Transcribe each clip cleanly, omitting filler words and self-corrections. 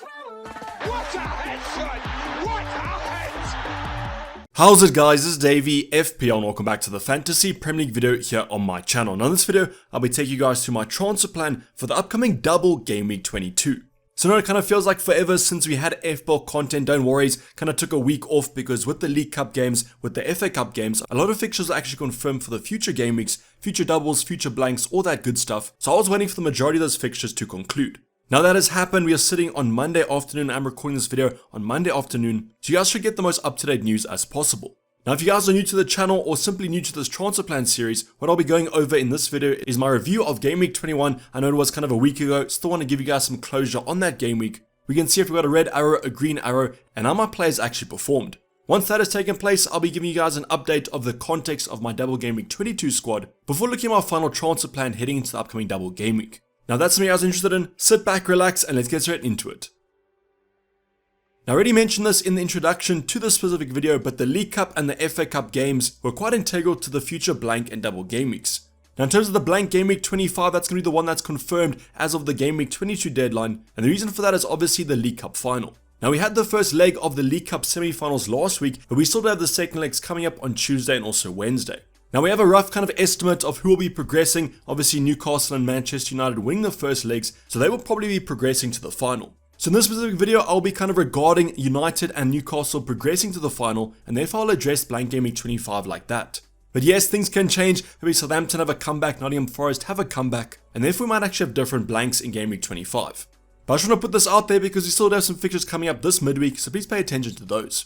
What a headshot! What a head! How's it guys, this is Dayvy, FPL, and welcome back to the Fantasy Premier League video here on my channel. Now in this video, I'll be taking you guys through my transfer plan for the upcoming double game week 22. So I know it kind of feels like forever since we had FPL content, don't worry, kind of took a week off because with the League Cup games, with the FA Cup games, a lot of fixtures are actually confirmed for the future game weeks, future doubles, future blanks, all that good stuff. So I was waiting for the majority of those fixtures to conclude. Now that has happened, we are sitting on Monday afternoon. I'm recording this video on Monday afternoon, so you guys should get the most up-to-date news as possible. Now if you guys are new to the channel or simply new to this transfer plan series, what I'll be going over in this video is my review of game week 21. I know it was kind of a week ago, still want to give you guys some closure on that game week. We can see if we got a red arrow, a green arrow, and how my players actually performed. Once that has taken place, I'll be giving you guys an update of the context of my double game week 22 squad before looking at my final transfer plan heading into the upcoming double game week. Now that's something I was interested in. Sit back, relax, and let's get straight into it. Now I already mentioned this in the introduction to this specific video, but the League Cup and the FA Cup games were quite integral to the future blank and double game weeks. Now in terms of the blank game week 25, that's going to be the one that's confirmed as of the game week 22 deadline, and the reason for that is obviously the League Cup final. Now we had the first leg of the League Cup semi-finals last week, but we still have the second legs coming up on Tuesday and also Wednesday. Now we have a rough kind of estimate of who will be progressing. Obviously Newcastle and Manchester United winning the first legs, so they will probably be progressing to the final. So in this specific video, I'll be kind of regarding United and Newcastle progressing to the final, and therefore I'll address blank game week 25 like that. But yes, things can change. Maybe Southampton have a comeback, Nottingham Forest have a comeback, and therefore we might actually have different blanks in game week 25. But I just want to put this out there because we still have some fixtures coming up this midweek, so please pay attention to those.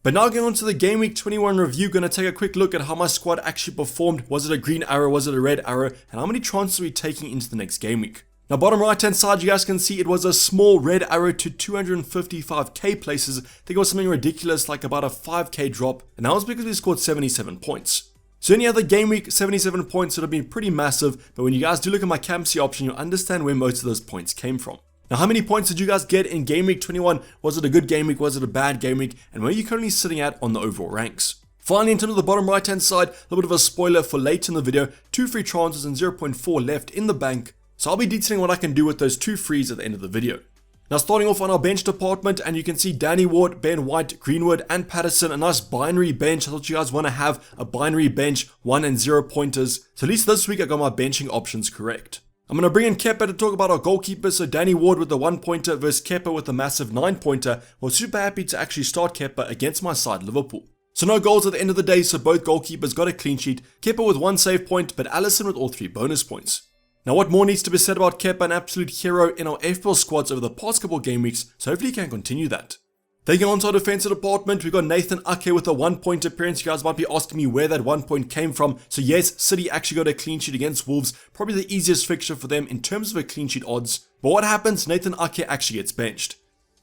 But now going on to the game week 21 review, going to take a quick look at how my squad actually performed. Was it a green arrow, was it a red arrow, and how many transfers are we taking into the next game week? Now bottom right hand side, you guys can see it was a small red arrow to 255k places. I think it was something ridiculous like about a 5k drop, and that was because we scored 77 points. So any other game week, 77 points would have been pretty massive, but when you guys do look at my captaincy option, you'll understand where most of those points came from. Now how many points did you guys get in game week 21? Was it a good game week? Was it a bad game week? And where are you currently sitting at on the overall ranks? Finally, in terms of the bottom right hand side, a little bit of a spoiler for late in the video, 2 free transfers and 0.4 left in the bank. So I'll be detailing what I can do with those 2 frees at the end of the video. Now starting off on our bench department, and you can see Danny Ward, Ben White, Greenwood and Patterson, a nice binary bench. I thought you guys want to have a binary bench, 1 and 0 pointers. So at least this week I got my benching options correct. I'm going to bring in Kepa to talk about our goalkeepers. So Danny Ward with the 1 pointer versus Kepa with the massive 9 pointer. Was super happy to actually start Kepa against my side Liverpool. So no goals at the end of the day, so both goalkeepers got a clean sheet. Kepa with 1 save point, but Alisson with all 3 bonus points. Now what more needs to be said about Kepa, an absolute hero in our FPL squads over the past couple game weeks, so hopefully he can continue that. Taking on to our defensive department, we got Nathan Ake with a 1 point appearance. You guys might be asking me where that 1 point came from. So yes, City actually got a clean sheet against Wolves, probably the easiest fixture for them in terms of a clean sheet odds. But what happens? Nathan Ake actually gets benched.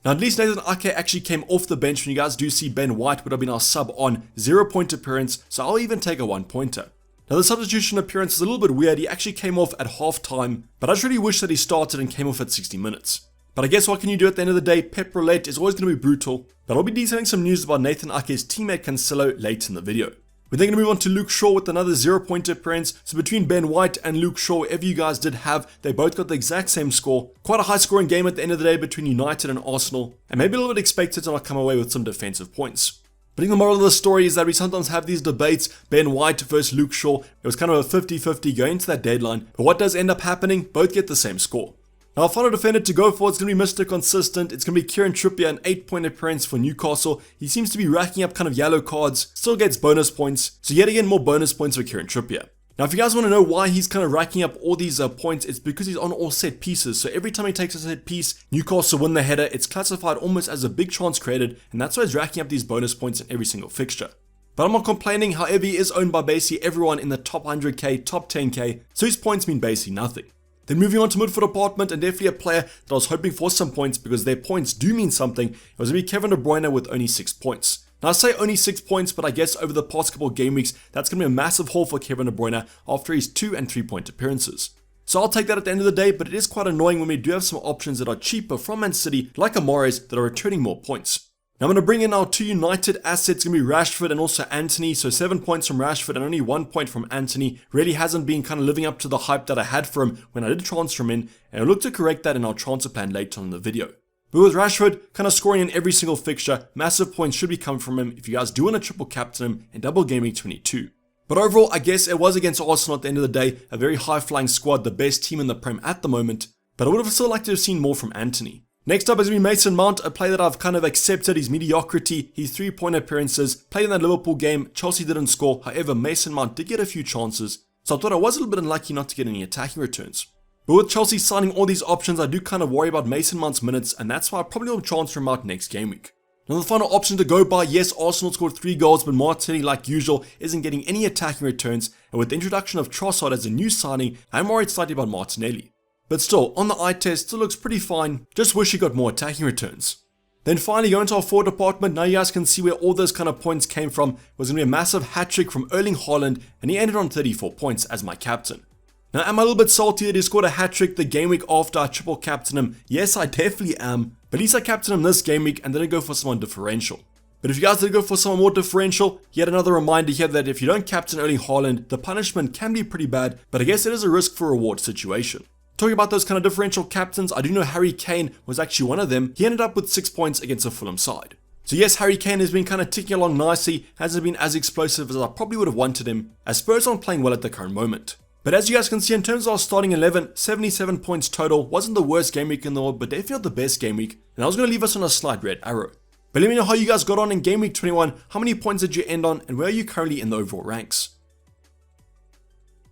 Now at least Nathan Ake actually came off the bench. When you guys do see Ben White would have been our sub on, 0 point appearance, so I'll even take a 1 pointer. Now the substitution appearance is a little bit weird. He actually came off at half time, but I just really wish that he started and came off at 60 minutes. But I guess what can you do at the end of the day? Pep roulette is always going to be brutal, but I'll be detailing some news about Nathan Ake's teammate Cancelo late in the video. We're then going to move on to Luke Shaw with another 0 point appearance. So between Ben White and Luke Shaw, whatever you guys did have, they both got the exact same score. Quite a high scoring game at the end of the day between United and Arsenal, and maybe a little bit expected to not come away with some defensive points. But I think the moral of the story is that we sometimes have these debates, Ben White versus Luke Shaw. It was kind of a 50-50 going into that deadline, but what does end up happening? Both get the same score. Now our final defender to go for, it's going to be Mr. Consistent. It's going to be Kieran Trippier, an 8 point appearance for Newcastle. He seems to be racking up kind of yellow cards, still gets bonus points. So yet again, more bonus points for Kieran Trippier. Now if you guys want to know why he's kind of racking up all these points, it's because he's on all set pieces. So every time he takes a set piece, Newcastle win the header. It's classified almost as a big chance created, and that's why he's racking up these bonus points in every single fixture. But I'm not complaining. However, he is owned by basically everyone in the top 100k, top 10k, so his points mean basically nothing. Then moving on to midfield department, and definitely a player that I was hoping for some points because their points do mean something. It was going to be Kevin De Bruyne with only 6 points. Now I say only 6 points, but I guess over the past couple of game weeks, that's going to be a massive haul for Kevin De Bruyne after his 2 and 3 point appearances. So I'll take that at the end of the day, but it is quite annoying when we do have some options that are cheaper from Man City, like Amares, that are returning more points. Now I'm going to bring in our two United assets, going to be Rashford and also Antony. So 7 points from Rashford and only 1 point from Antony. Really hasn't been kind of living up to the hype that I had for him when I did transfer him in, and I'll look to correct that in our transfer plan later on in the video. But with Rashford kind of scoring in every single fixture, massive points should be coming from him if you guys do want to triple captain him in double game week 22. But overall, I guess it was against Arsenal at the end of the day, a very high-flying squad, the best team in the Prem at the moment, but I would have still liked to have seen more from Antony. Next up is going to be Mason Mount, a player that I've kind of accepted his mediocrity, his 3-point appearances, played in that Liverpool game, Chelsea didn't score, however Mason Mount did get a few chances, so I thought I was a little bit unlucky not to get any attacking returns. But with Chelsea signing all these options, I do kind of worry about Mason Mount's minutes, and that's why I probably will transfer him out next game week. Now the final option to go by, yes, Arsenal scored 3 goals, but Martinelli, like usual, isn't getting any attacking returns, and with the introduction of Trossard as a new signing, I'm worried slightly about Martinelli. But still, on the eye test, still looks pretty fine, just wish he got more attacking returns. Then finally going to our forward department, now you guys can see where all those kind of points came from, was going to be a massive hat-trick from Erling Haaland, and he ended on 34 points as my captain. Now am I a little bit salty that he scored a hat-trick the game week after I triple captain him? Yes, I definitely am, but at least I captained him this game week and didn't go for someone differential. But if you guys did go for someone more differential, yet another reminder here that if you don't captain Erling Haaland, the punishment can be pretty bad, but I guess it is a risk for reward situation. Talking about those kind of differential captains, I do know Harry Kane was actually one of them. He ended up with 6 points against the Fulham side. So yes, Harry Kane has been kind of ticking along nicely, hasn't been as explosive as I probably would have wanted him, as Spurs aren't playing well at the current moment. But as you guys can see, in terms of our starting 11, 77 points total, wasn't the worst game week in the world, but definitely not the best game week, and I was going to leave us on a slight red arrow. But let me know how you guys got on in game week 21, how many points did you end on, and where are you currently in the overall ranks?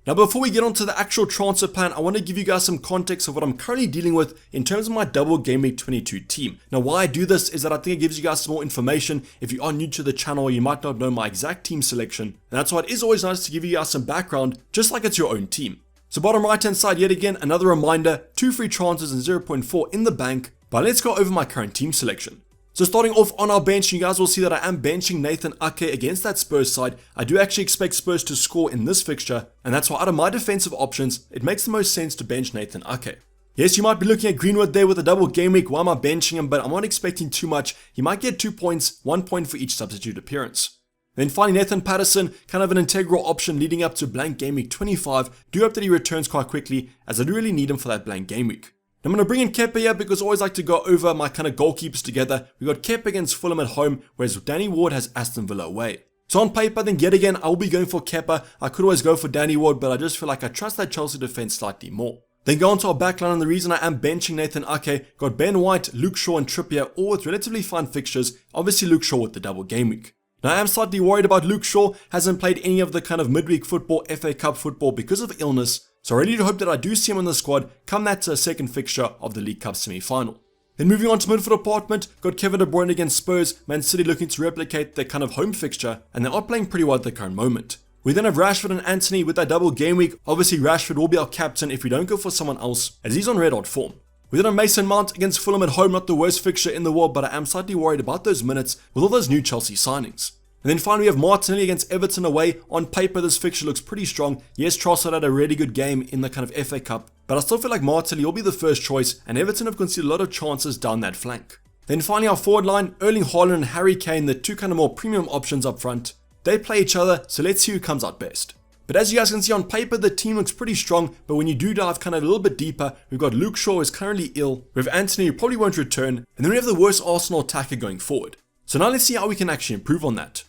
Now before we get on to the actual transfer plan, I want to give you guys some context of what I'm currently dealing with in terms of my double game week 22 team. Now why I do this is that I think it gives you guys some more information. If you are new to the channel, you might not know my exact team selection, and that's why it is always nice to give you guys some background, just like it's your own team. So bottom right hand side, yet again, another reminder, 2 free transfers and 0.4 in the bank, but let's go over my current team selection. So starting off on our bench, you guys will see that I am benching Nathan Ake against that Spurs side. I do actually expect Spurs to score in this fixture, and that's why out of my defensive options, it makes the most sense to bench Nathan Ake. Yes, you might be looking at Greenwood there with a double game week. Why am I benching him? But I'm not expecting too much. He might get 2 points, 1 point for each substitute appearance. Then finally Nathan Patterson, kind of an integral option leading up to blank game week 25. Do hope that he returns quite quickly, as I do really need him for that blank game week. I'm going to bring in Kepa here because I always like to go over my kind of goalkeepers together. We got Kepa against Fulham at home, whereas Danny Ward has Aston Villa away. So on paper, then yet again, I will be going for Kepa. I could always go for Danny Ward, but I just feel like I trust that Chelsea defense slightly more. Then go on to our backline, and the reason I am benching Nathan Ake, got Ben White, Luke Shaw and Trippier, all with relatively fine fixtures. Obviously Luke Shaw with the double game week. Now I am slightly worried about Luke Shaw, hasn't played any of the kind of midweek football, FA Cup football because of illness. So I really do hope that I do see him in the squad come that second fixture of the League Cup semi-final. Then moving on to midfield department, got Kevin De Bruyne against Spurs, Man City looking to replicate their kind of home fixture, and they are playing pretty well at the current moment. We then have Rashford and Antony with that double game week. Obviously Rashford will be our captain if we don't go for someone else, as he's on red hot form. We then have Mason Mount against Fulham at home, not the worst fixture in the world, but I am slightly worried about those minutes with all those new Chelsea signings. And then finally we have Martinelli against Everton away. On paper this fixture looks pretty strong. Yes, Trossard had a really good game in the kind of FA Cup, but I still feel like Martinelli will be the first choice, and Everton have conceded a lot of chances down that flank. Then finally our forward line, Erling Haaland and Harry Kane, the two kind of more premium options up front. They play each other, so let's see who comes out best. But as you guys can see on paper, the team looks pretty strong, but when you do dive kind of a little bit deeper, we've got Luke Shaw who is currently ill, we have Antony who probably won't return, and then we have the worst Arsenal attacker going forward. So now let's see how we can actually improve on that.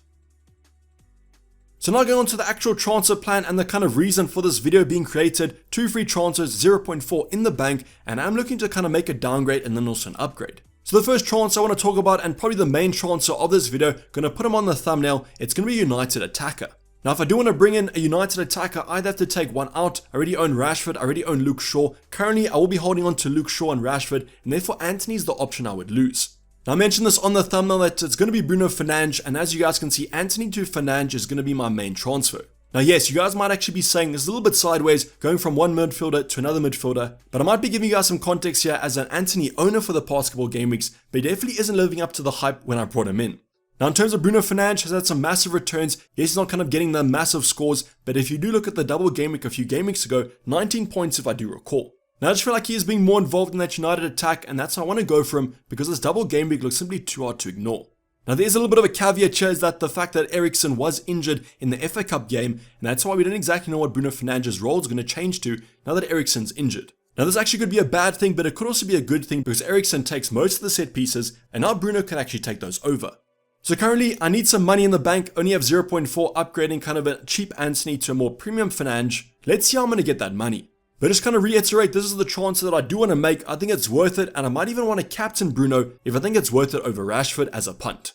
So now going on to the actual transfer plan and the kind of reason for this video being created. 2 free transfers, 0.4 in the bank, and I'm looking to kind of make a downgrade and then also an upgrade. So the first transfer I want to talk about, and probably the main transfer of this video, going to put him on the thumbnail, it's going to be a United attacker. Now if I do want to bring in a United attacker, I'd have to take one out. I already own Rashford, I already own Luke Shaw. Currently I will be holding on to Luke Shaw and Rashford, and therefore Antony is the option I would lose. Now I mentioned this on the thumbnail that it's going to be Bruno Fernandes, and as you guys can see, Antony to Fernandes is going to be my main transfer. Now yes, you guys might actually be saying this is a little bit sideways, going from one midfielder to another midfielder, but I might be giving you guys some context here as an Antony owner for the past couple of game weeks, but he definitely isn't living up to the hype when I brought him in. Now in terms of Bruno Fernandes, has had some massive returns. Yes, he's not kind of getting the massive scores, but if you do look at the double game week a few game weeks ago, 19 points if I do recall. Now I just feel like he is being more involved in that United attack, and that's why I want to go for him, because this double game week looks simply too hard to ignore. Now there's a little bit of a caveat here, is that the fact that Eriksen was injured in the FA Cup game, and that's why we didn't exactly know what Bruno Fernandes' role is going to change to now that Eriksen's injured. Now this actually could be a bad thing, but it could also be a good thing because Eriksen takes most of the set pieces and now Bruno can actually take those over. So currently I need some money in the bank, only have 0.4, upgrading kind of a cheap Antony to a more premium Fernandes. Let's see how I'm going to get that money. But just kind of reiterate, this is the transfer that I do want to make. I think it's worth it, and I might even want to captain Bruno if I think it's worth it over Rashford as a punt.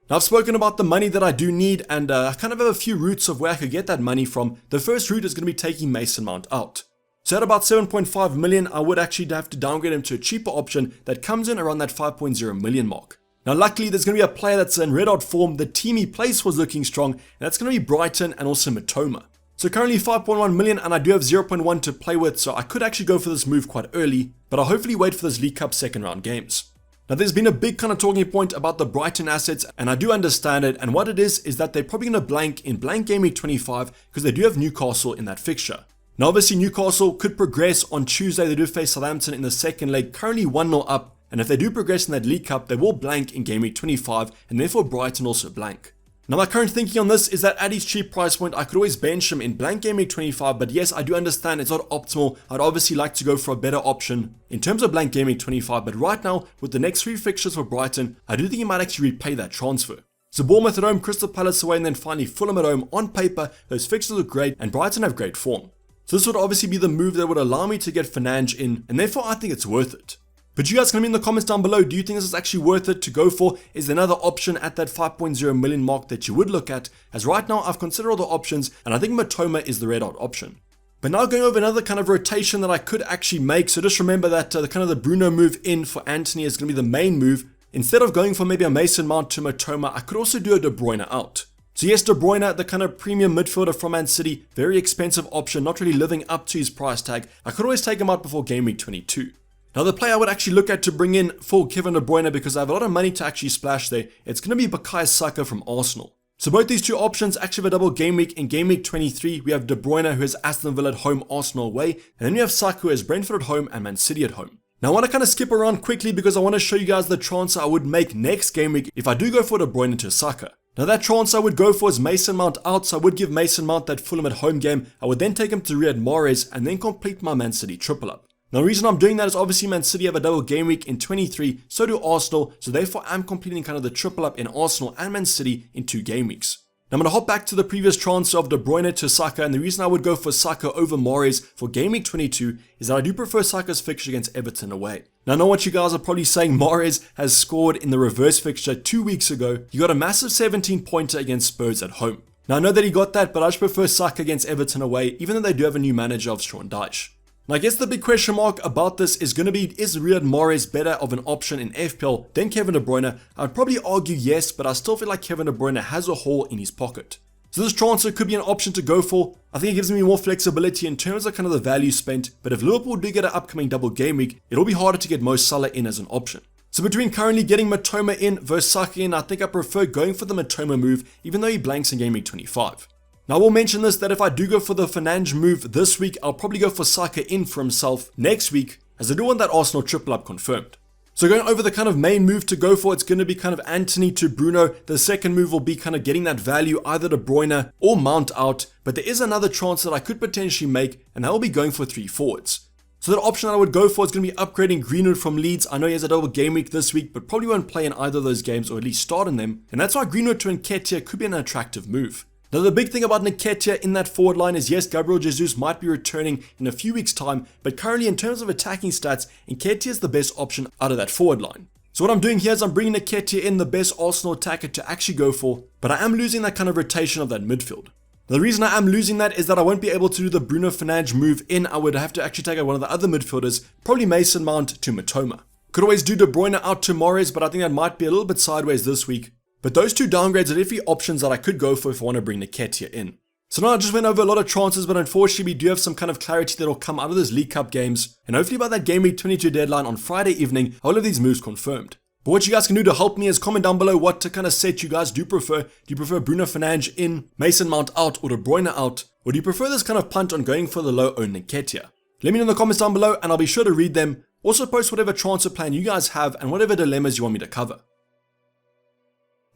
Now I've spoken about the money that I do need, and I kind of have a few routes of where I could get that money from. The first route is going to be taking Mason Mount out. So at about 7.5 million, I would actually have to downgrade him to a cheaper option that comes in around that 5.0 million mark. Now luckily there's going to be a player that's in red hot form. The team he plays was looking strong, and that's going to be Brighton and also Matoma. So currently 5.1 million, and I do have 0.1 to play with, so I could actually go for this move quite early, but I'll hopefully wait for this League Cup second round games. Now there's been a big kind of talking point about the Brighton assets, and I do understand it, and what it is that they're probably going to blank in blank game week 25 because they do have Newcastle in that fixture. Now obviously Newcastle could progress on Tuesday. They do face Southampton in the second leg, currently 1-0 up, and if they do progress in that League Cup, they will blank in game week 25, and therefore Brighton also blank. Now my current thinking on this is that at his cheap price point, I could always bench him in blank game week 25, but yes, I do understand it's not optimal. I'd obviously like to go for a better option in terms of blank game week 25, but right now, with the next 3 fixtures for Brighton, I do think he might actually repay that transfer. So Bournemouth at home, Crystal Palace away, and then finally Fulham at home. On paper, those fixtures look great, and Brighton have great form. So this would obviously be the move that would allow me to get Fernandes in, and therefore I think it's worth it. But you guys can leave in the comments down below, do you think this is actually worth it to go for? Is there another option at that 5.0 million mark that you would look at? As right now, I've considered all the options, and I think Matoma is the red hot option. But now going over another kind of rotation that I could actually make, so just remember that the Bruno move in for Antony is going to be the main move. Instead of going for maybe a Mason Mount to Matoma, I could also do a De Bruyne out. So yes, De Bruyne, the kind of premium midfielder from Man City, very expensive option, not really living up to his price tag. I could always take him out before game week 22. Now the player I would actually look at to bring in for Kevin De Bruyne, because I have a lot of money to actually splash there, it's going to be Bukayo Saka from Arsenal. So both these two options actually have a double game week. In game week 23, we have De Bruyne who has Aston Villa at home, Arsenal away, and then we have Saka who has Brentford at home and Man City at home. Now I want to kind of skip around quickly because I want to show you guys the transfer I would make next game week if I do go for De Bruyne to Saka. Now that transfer I would go for is Mason Mount out, so I would give Mason Mount that Fulham at home game. I would then take him to Riyad Mahrez and then complete my Man City triple up. Now the reason I'm doing that is obviously Man City have a double game week in 23, so do Arsenal, so therefore I'm completing kind of the triple up in Arsenal and Man City in 2 game weeks. Now I'm going to hop back to the previous transfer of De Bruyne to Saka, and the reason I would go for Saka over Mahrez for game week 22 is that I do prefer Saka's fixture against Everton away. Now I know what you guys are probably saying, Mahrez has scored in the reverse fixture 2 weeks ago. He got a massive 17-pointer against Spurs at home. Now I know that he got that, but I just prefer Saka against Everton away, even though they do have a new manager of Sean Dyche. Now I guess the big question mark about this is going to be, is Riyad Mahrez better of an option in FPL than Kevin De Bruyne? I'd probably argue yes, but I still feel like Kevin De Bruyne has a hole in his pocket. So this transfer could be an option to go for. I think it gives me more flexibility in terms of kind of the value spent, but if Liverpool do get an upcoming double game week, it'll be harder to get Mo Salah in as an option. So between currently getting Matoma in versus Saka in, I think I prefer going for the Matoma move, even though he blanks in game week 25. Now I will mention this, that if I do go for the Fernandes move this week, I'll probably go for Saka in for himself next week, as I do want that Arsenal triple up confirmed. So going over the kind of main move to go for, it's going to be kind of Antony to Bruno. The second move will be kind of getting that value, either De Bruyne or Mount out, but there is another transfer that I could potentially make, and that will be going for 3 forwards. So the option that I would go for is going to be upgrading Greenwood from Leeds. I know he has a double game week this week, but probably won't play in either of those games, or at least start in them, and that's why Greenwood to Nketiah could be an attractive move. Now the big thing about Nketiah in that forward line is, yes, Gabriel Jesus might be returning in a few weeks time, but currently in terms of attacking stats, Nketiah is the best option out of that forward line. So what I'm doing here is I'm bringing Nketiah in, the best Arsenal attacker to actually go for, but I am losing that kind of rotation of that midfield. Now, the reason I am losing that is that I won't be able to do the Bruno Fernandes move in. I would have to actually take out one of the other midfielders, probably Mason Mount to Matoma. Could always do De Bruyne out to Mahrez, but I think that might be a little bit sideways this week. But those 2 downgrades are definitely options that I could go for if I want to bring Nketiah in. So now I just went over a lot of transfers, but unfortunately we do have some kind of clarity that will come out of those League Cup games. And hopefully by that Game Week 22 deadline on Friday evening, I'll have these moves confirmed. But what you guys can do to help me is comment down below what kind of set you guys do prefer. Do you prefer Bruno Fernandes in, Mason Mount out, or De Bruyne out? Or do you prefer this kind of punt on going for the low-owned Nketiah? Let me know in the comments down below and I'll be sure to read them. Also post whatever transfer plan you guys have and whatever dilemmas you want me to cover.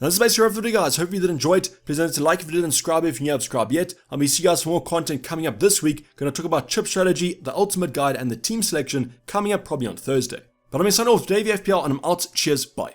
Now, this is basically all for the video, guys. Hope you did enjoy it. Please don't forget to like if you didn't subscribe if you haven't subscribed yet. I'm going to see you guys for more content coming up this week. Going to talk about chip strategy, the ultimate guide, and the team selection coming up probably on Thursday. But I'm going to sign off, Dayvy FPL, and I'm out. Cheers, bye.